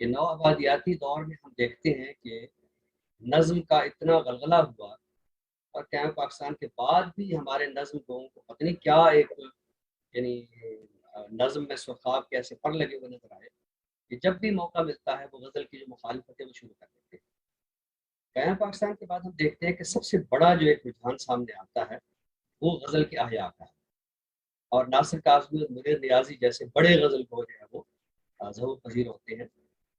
کہ نو آبادیاتی دور میں ہم دیکھتے ہیں کہ نظم کا اتنا غلغلہ ہوا، اور قیام پاکستان کے بعد بھی ہمارے نظم لوگوں کو پتہ نہیں کیا ایک یعنی نظم میں سرخاب کیسے پر لگے ہوئے نظر آئے کہ جب بھی موقع ملتا ہے وہ غزل کی جو مخالفت ہے وہ شروع کر دیتے ہیں۔ قیام پاکستان کے بعد ہم دیکھتے ہیں کہ سب سے بڑا جو ایک رجحان سامنے آتا ہے وہ غزل کے احیاء کا ہے، اور ناصر کاظمی اور منیر نیازی جیسے بڑے غزل کو جو ہے وہ ظہور پذیر ہوتے ہیں۔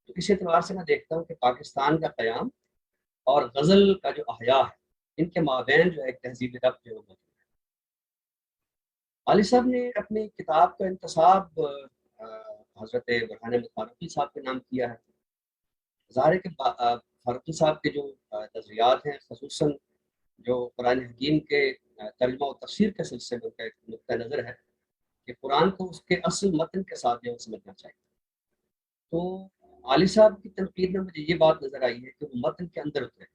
تو اس اعتبار سے میں دیکھتا ہوں کہ پاکستان کا قیام اور غزل کا جو احیاء ہے ان کے مابین جو ہے ایک تہذیبی ربط جو ہے وہ موجود ہے۔ علی صاحب نے اپنی کتاب کا انتصاب حضرت برہان احمد فاروقی صاحب کے نام کیا ہے۔ ظاہر ہے کہ فاروقی صاحب کے جو نظریات ہیں، خصوصاً جو قرآن حکیم کے ترجمہ و تفسیر کے سلسلے میں ان کا ایک نقطہ نظر ہے کہ قرآن کو اس کے اصل متن کے ساتھ جو ہے سمجھنا چاہیے۔ تو علی صاحب کی تنقید میں مجھے یہ بات نظر آئی ہے کہ وہ متن کے اندر اترے،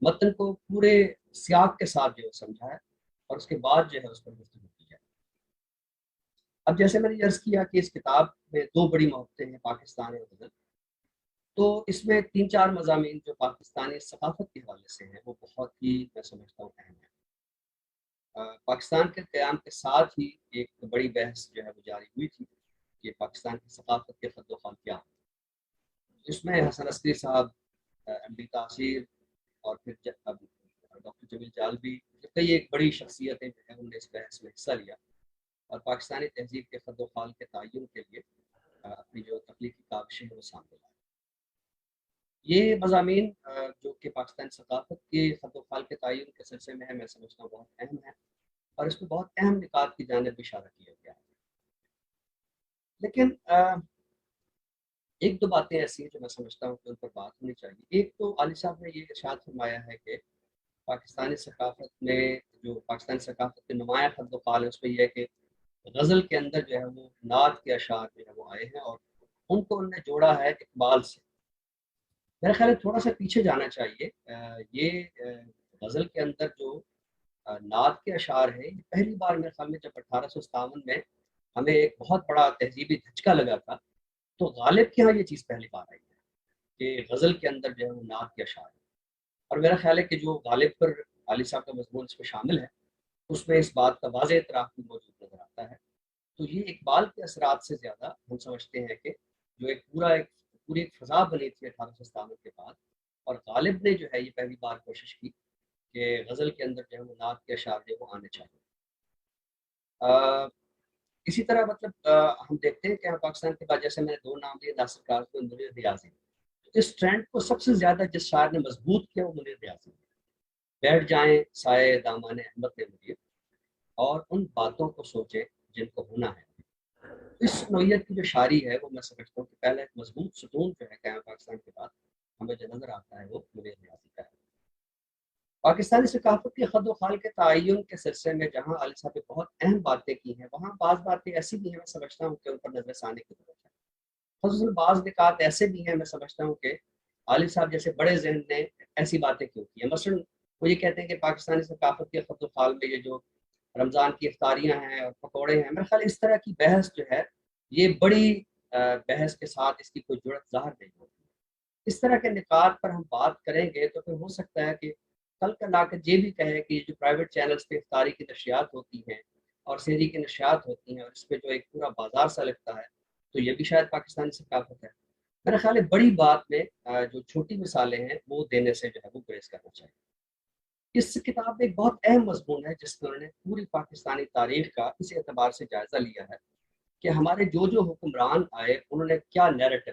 متن کو پورے سیاق کے ساتھ جو ہے سمجھا ہے، اور اس کے بعد جو ہے اس پر گفتگو کی جائے۔ اب جیسے میں نے عرض کیا کہ اس کتاب میں دو بڑی محبتیں ہیں، پاکستان اور غزل، تو اس میں تین چار مضامین جو پاکستانی ثقافت کے حوالے سے ہیں وہ بہت ہی میں سمجھتا ہوں اہم ہے۔ پاکستان کے قیام کے ساتھ ہی ایک بڑی بحث جو ہے وہ جاری ہوئی تھی کہ پاکستان کی ثقافت کے خد و خال کیا ہے، جس میں حسن عسکری صاحب، ایم ڈی تاثیر، اور پھر ڈاکٹر جمیل جالبی، کئی ایک بڑی شخصیتیں جو ہیں انہوں نے اس بحث میں حصہ لیا اور پاکستانی تہذیب کے خد و خال کے تعین کے لیے اپنی جو تخلیقی کاوشیں ہیں وہ سامنے لائیں۔ یہ مضامین جو کہ پاکستانی ثقافت کے خد و خال کے تعین کے سلسلے میں ہے، میں سمجھتا ہوں بہت اہم ہے، اور اس میں بہت اہم نکات کی جانب اشارہ کیا گیا ہے۔ لیکن ایک دو باتیں ایسی ہیں جو میں سمجھتا ہوں کہ ان پر بات ہونی چاہیے۔ ایک تو علی صاحب نے یہ ارشاد فرمایا ہے کہ پاکستانی ثقافت میں جو پاکستانی ثقافت کے نمایاں خد و خال ہے اس میں یہ ہے کہ غزل کے اندر جو ہے وہ نعت کے اشعار جو ہے وہ آئے ہیں، اور ان کو انہوں نے جوڑا ہے اقبال سے۔ میرا خیال ہے تھوڑا سا پیچھے جانا چاہیے۔ یہ غزل کے اندر جو نعت کے اشعار ہیں، یہ پہلی بار میرے خیال میں جب 1857 میں ہمیں ایک بہت بڑا تہذیبی دھچکا لگا تھا، تو غالب کے ہاں یہ چیز پہلی بار آئی ہے کہ غزل کے اندر جو ہے وہ نعت کے اشعار ہیں۔ اور میرا خیال ہے کہ جو غالب پر علی صاحب کا مضمون اس میں شامل ہے اس میں اس بات کا واضح اعتراف بھی موجود نظر آتا ہے۔ تو یہ اقبال کے اثرات سے زیادہ ہم سمجھتے ہیں کہ جو ایک پوری فضا بنی تھی 1857 کے بعد، اور غالب نے جو ہے یہ پہلی بار کوشش کی کہ غزل کے اندر جو ہے وہ نعت کے اشعار جو وہ آنے چاہیے۔ اسی طرح مطلب ہم دیکھتے ہیں کہ پاکستان کے بعد جیسے میں نے دو نام لیے، ناصر کاظمی اور منیر نیازی، اس ٹرینڈ کو سب سے زیادہ جس شاعر نے مضبوط کیا وہ منیر نیازی۔ بیٹھ جائیں سائے دامان احمد نے منیر، اور ان باتوں کو سوچیں جن کو ہونا ہے۔ اس نوعیت کی جو شاعری ہے وہ میں سمجھتا ہوں کہ پہلا ایک مضبوط ستون جو ہے قیام پاکستان کے بعد ہمیں جو نظر آتا ہے وہ منیر نیازی کا ہے۔ پاکستانی ثقافت کے خد و خال کے تعین کے سلسلے میں جہاں علی صاحب نے بہت اہم باتیں کی ہیں، وہاں بعض باتیں ایسی بھی ہیں میں سمجھتا ہوں کہ ان پر نظر ثانی کی ضرورت ہے۔ خصوصاً بعض نکات ایسے بھی ہیں میں سمجھتا ہوں کہ علی صاحب جیسے بڑے ذہن نے ایسی باتیں کیوں کی ہیں۔ مثلاً وہ یہ کہتے ہیں کہ پاکستانی ثقافت کے خد و خال میں یہ جو رمضان کی افطاریاں ہیں اور پکوڑے ہیں، میرا خیال اس طرح کی بحث جو ہے یہ بڑی بحث کے ساتھ اس کی کوئی جرت ظاہر نہیں ہوتی۔ اس طرح کے نکات پر ہم بات کریں گے تو پھر ہو سکتا ہے کہ کل کا لا کر یہ بھی کہے کہ یہ جو پرائیویٹ چینلز پہ افطاری کی نشریات ہوتی ہیں اور سحری کی نشریات ہوتی ہیں اور اس پہ جو ایک پورا بازار سا لگتا ہے، تو یہ بھی شاید پاکستانی ثقافت ہے۔ میرا خیال ہے بڑی بات میں جو چھوٹی مثالیں ہیں وہ دینے سے جو ہے وہ گریز کرنا چاہیے۔ اس کتاب میں ایک بہت اہم مضمون ہے جس میں انہوں نے پوری پاکستانی تاریخ کا اس اعتبار سے جائزہ لیا ہے کہ ہمارے جو حکمران آئے انہوں نے کیا نیریٹو،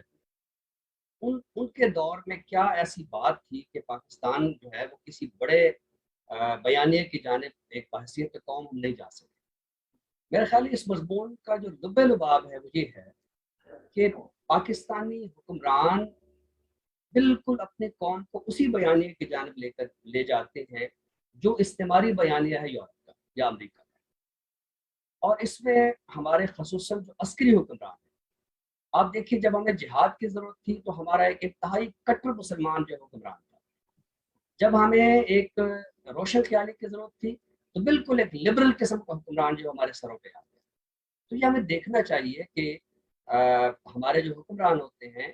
ان کے دور میں کیا ایسی بات تھی کہ پاکستان جو ہے وہ کسی بڑے بیانیے کی جانب ایک بحثیت قوم ہم نہیں جا سکتے۔ میرا خیال ہے اس مضمون کا جو لب لباب ہے وہ یہ ہے کہ پاکستانی حکمران بالکل اپنے قوم کو اسی بیانیے کی جانب لے جاتے ہیں جو استعماری بیانیہ ہے یورپ کا یا امریکہ کا، اور اس میں ہمارے خصوصاً جو عسکری حکمران ہیں، آپ دیکھیے جب ہمیں جہاد کی ضرورت تھی تو ہمارا ایک انتہائی کٹر مسلمان جو حکمران تھا، جب ہمیں ایک روشن خیالی کی ضرورت تھی تو بالکل ایک لبرل قسم کا حکمران جو ہمارے سروں پہ آ گیا۔ تو یہ ہمیں دیکھنا چاہیے کہ ہمارے جو حکمران ہوتے ہیں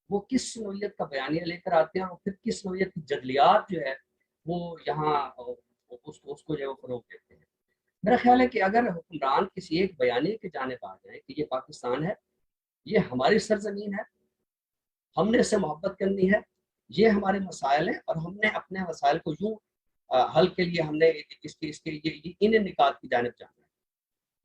وہ کس نوعیت کا بیانیہ لے کر آتے ہیں اور پھر کس نوعیت کی جدلیات جو ہے وہ یہاں اس کو جو ہے وہ فروغ دیتے ہیں۔ میرا خیال ہے کہ اگر حکمران کسی ایک بیانیے کی جانب آ جائیں کہ یہ پاکستان ہے، یہ ہماری سرزمین ہے، ہم نے اس سے محبت کرنی ہے، یہ ہمارے مسائل ہیں اور ہم نے اپنے مسائل کو یوں حل کے لیے ہم نے ان نکات کی جانب جانا ہے۔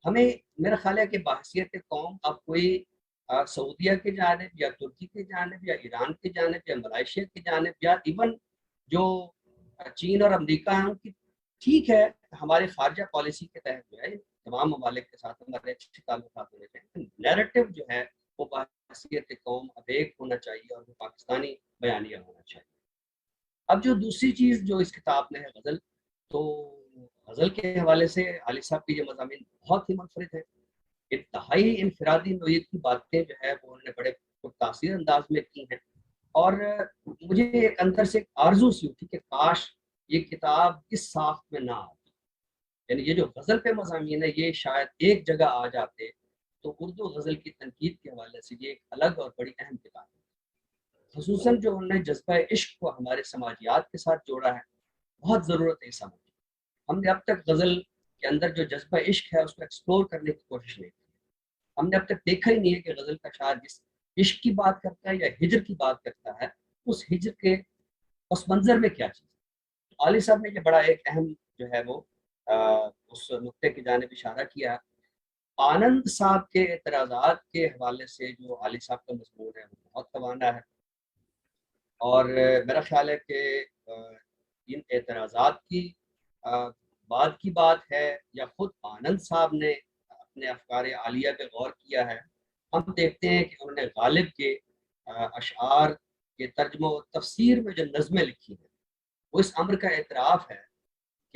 ہمیں میرا خیال ہے کہ بحیثیت قوم اب کوئی سعودیہ کی جانب یا ترکی کی جانب یا ایران کی جانب یا ملائیشیا کی جانب یا ایون جو چین اور امریکہ ہیں ان کی، ٹھیک ہے ہمارے خارجہ پالیسی کے تحت جو ہے تمام ممالک کے ساتھ ہمارے اچھے تعلقات ہونے چاہیے، نیریٹو جو ہے وہ بحیثیت قوم اب ایک ہونا چاہیے اور وہ پاکستانی بیانیہ ہونا چاہیے۔ اب جو دوسری چیز جو اس کتاب میں ہے غزل، تو غزل کے حوالے سے علی صاحب کی یہ مضامین بہت ہی منفرد ہیں، انتہائی انفرادی نوعیت کی باتیں جو ہے وہ انہوں نے بڑے پرتاثیر انداز میں کی ہیں، اور مجھے ایک اندر سے ایک آرزو سی ہوتی کہ کاش یہ کتاب اس ساخت میں نہ آتی، یعنی یہ جو غزل پہ مضامین ہے یہ شاید ایک جگہ آ جاتے تو اردو غزل کی تنقید کے حوالے سے یہ ایک الگ اور بڑی اہم کتاب ہے، خصوصاً جو انہوں نے جذبہ عشق کو ہمارے سماجیات کے ساتھ جوڑا ہے، بہت ضرورت ہے اس عمل کی۔ ہم نے اب تک غزل کے اندر جو جذبہ عشق ہے اس کو ایکسپلور کرنے کی کوشش نہیں کی، ہم نے اب تک دیکھا ہی نہیں ہے کہ غزل کا شاعر جس عشق کی بات کرتا ہے یا ہجر کی بات کرتا ہے اس ہجر کے پس منظر میں کیا چیز ہے۔ عالی صاحب نے یہ بڑا ایک اہم جو ہے وہ اس نقطے کی جانب اشارہ کیا۔ آنند صاحب کے اعتراضات کے حوالے سے جو عالی صاحب کا مضمون ہے وہ بہت توانا ہے، اور میرا خیال ہے کہ ان اعتراضات کی بعد کی بات ہے یا خود آنند صاحب نے اپنے افکار عالیہ پہ غور کیا ہے، ہم دیکھتے ہیں کہ انہوں نے غالب کے اشعار کے ترجمہ و تفسیر میں جو نظمیں لکھی ہیں وہ اس امر کا اعتراف ہے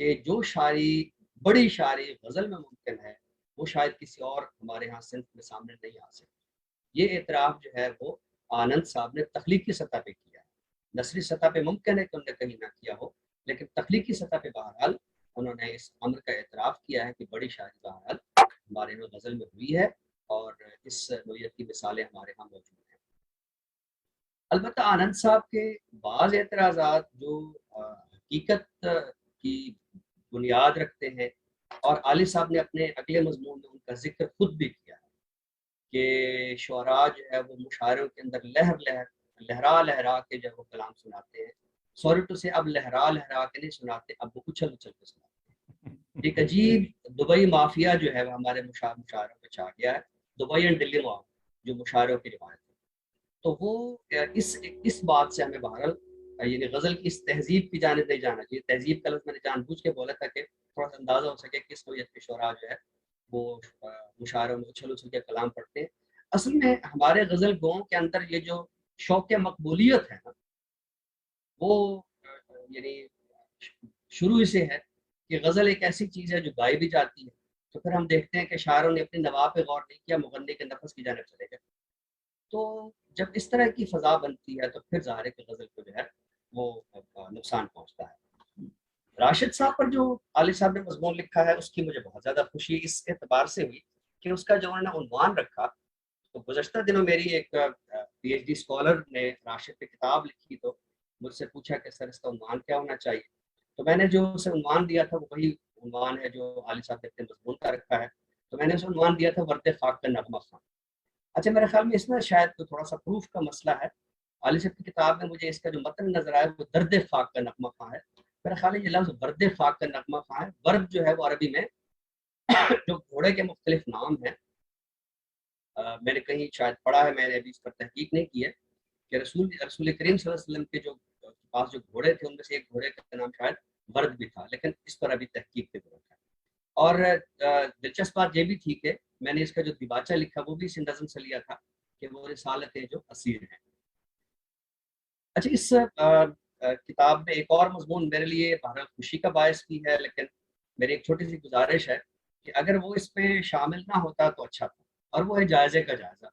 کہ جو شاعری بڑی شاعری غزل میں ممکن ہے وہ شاید کسی اور ہمارے ہاں صنف میں سامنے نہیں آ سکتی۔ یہ اعتراف جو ہے وہ آنند صاحب نے تخلیقی سطح پہ کیا ہے، نثری سطح پہ ممکن ہے کہ انہوں نے کہیں نہ کیا ہو، لیکن تخلیقی سطح پہ بہرحال انہوں نے اس امر کا اعتراف کیا ہے کہ بڑی شاعری بہرحال ہمارے یہاں غزل میں ہوئی ہے اور اس نوعیت کی مثالیں ہمارے ہاں موجود ہیں۔ البتہ آنند صاحب کے بعض اعتراضات جو حقیقت کی بنیاد رکھتے ہیں، اور علی صاحب نے اپنے اگلے مضمون میں ان کا ذکر خود بھی کیا ہے کہ شعراء جو ہے وہ مشاعروں کے اندر لہرا لہرا کے جو وہ کلام سناتے ہیں، سوری ٹو سے اب لہرا لہرا کے نہیں سناتے، اب وہ اچھل اچھل کے سناتے ہیں۔ ایک عجیب دبئی مافیا جو ہے وہ ہمارے مشاعروں پہ چھا گیا ہے، دبئی اینڈ دلی معاف جو مشاعروں کی روایت ہے، تو وہ اس بات سے ہمیں بہرحال یعنی غزل کی اس تہذیب کی جانب نہیں جانا چاہیے۔ تہذیب کا لفظ میں نے جان بوجھ کے بولا تھا کہ تھوڑا سا اندازہ ہو سکے کس نوعیت کے شعراء جو ہے وہ مشاعروں میں اچھل اچھل کے کلام پڑھتے ہیں۔ اصل میں ہمارے غزل گوؤں کے اندر یہ جو شوق مقبولیت ہے نا وہ یعنی شروع سے ہے کہ غزل ایک ایسی چیز ہے جو گائی بھی جاتی ہے، تو پھر ہم دیکھتے ہیں کہ شاعروں نے اپنی نوا پہ غور نہیں کیا، مغنی کے نفس کی جانب چلے گئے، تو جب اس طرح کی فضا بنتی ہے تو پھر ظاہر ہے کہ غزل کو جو ہے وہ نقصان پہنچتا ہے۔ راشد صاحب پر جو علی صاحب نے مضمون لکھا ہے اس کی مجھے بہت زیادہ خوشی اس اعتبار سے ہوئی کہ اس کا جو انہوں نے عنوان رکھا، تو گزشتہ دنوں میری ایک پی ایچ ڈی اسکالر نے راشد پہ کتاب لکھی تو مجھ سے پوچھا کہ سر اس کا عنوان کیا ہونا چاہیے، تو میں نے جو اسے عنوان دیا تھا وہ وہی عنوان ہے جو علی صاحب نے اپنے مضمون کا رکھا ہے، تو میں نے اسے عنوان دیا تھا ورد خاک کا نغمہ خواں۔ اچھا میرے خیال میں اس میں شاید تو تھوڑا سا پروف کا مسئلہ ہے، علی صاحب کی کتاب میں مجھے اس کا جو متن نظر آیا وہ درد خاک کا نغمہ خواں ہے، میرا خیال ہے یہ لفظ ورد خاک کا نغمہ خواں ہے۔ ورد جو ہے وہ عربی میں جو گھوڑے کے مختلف نام ہیں، میں نے کہیں شاید پڑھا ہے، میں نے ابھی اس پر تحقیق نہیں کی ہے کہ رسول کریم صلی اللہ علیہ وسلم کے جو پاس جو گھوڑے تھے ان میں سے ایک گھوڑے کا نام شاید ورد بھی تھا، لیکن اس پر ابھی تحقیق کی ضرورت ہے۔ اور دلچسپ بات یہ بھی تھی کہ میں نے اس کا جو دیباچہ لکھا وہ بھی اس نظم سے لیا تھا کہ وہ رسالتیں جو اسیر ہیں۔ اچھا اس کتاب میں ایک اور مضمون میرے لیے بہرحال خوشی کا باعث بھی ہے، لیکن میری ایک چھوٹی سی گزارش ہے کہ اگر وہ اس میں شامل نہ ہوتا تو اچھا تھا، اور وہ ہے جائزے کا جائزہ۔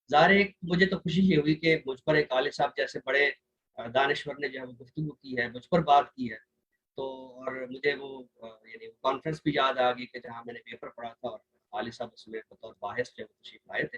ظاہر مجھے تو خوشی یہ ہوئی کہ مجھ پر ایک عالم صاحب جیسے بڑے دانشور نے جو ہے وہ گفتگو کی ہے، مجھ پر بات کی ہے، تو اور مجھے وہ یعنی کانفرنس بھی یاد آ گئی کہ جہاں میں نے پیپر پڑھا تھا اور عالم صاحب اس میں بطور باحث جو ہے تشریف لائے تھے۔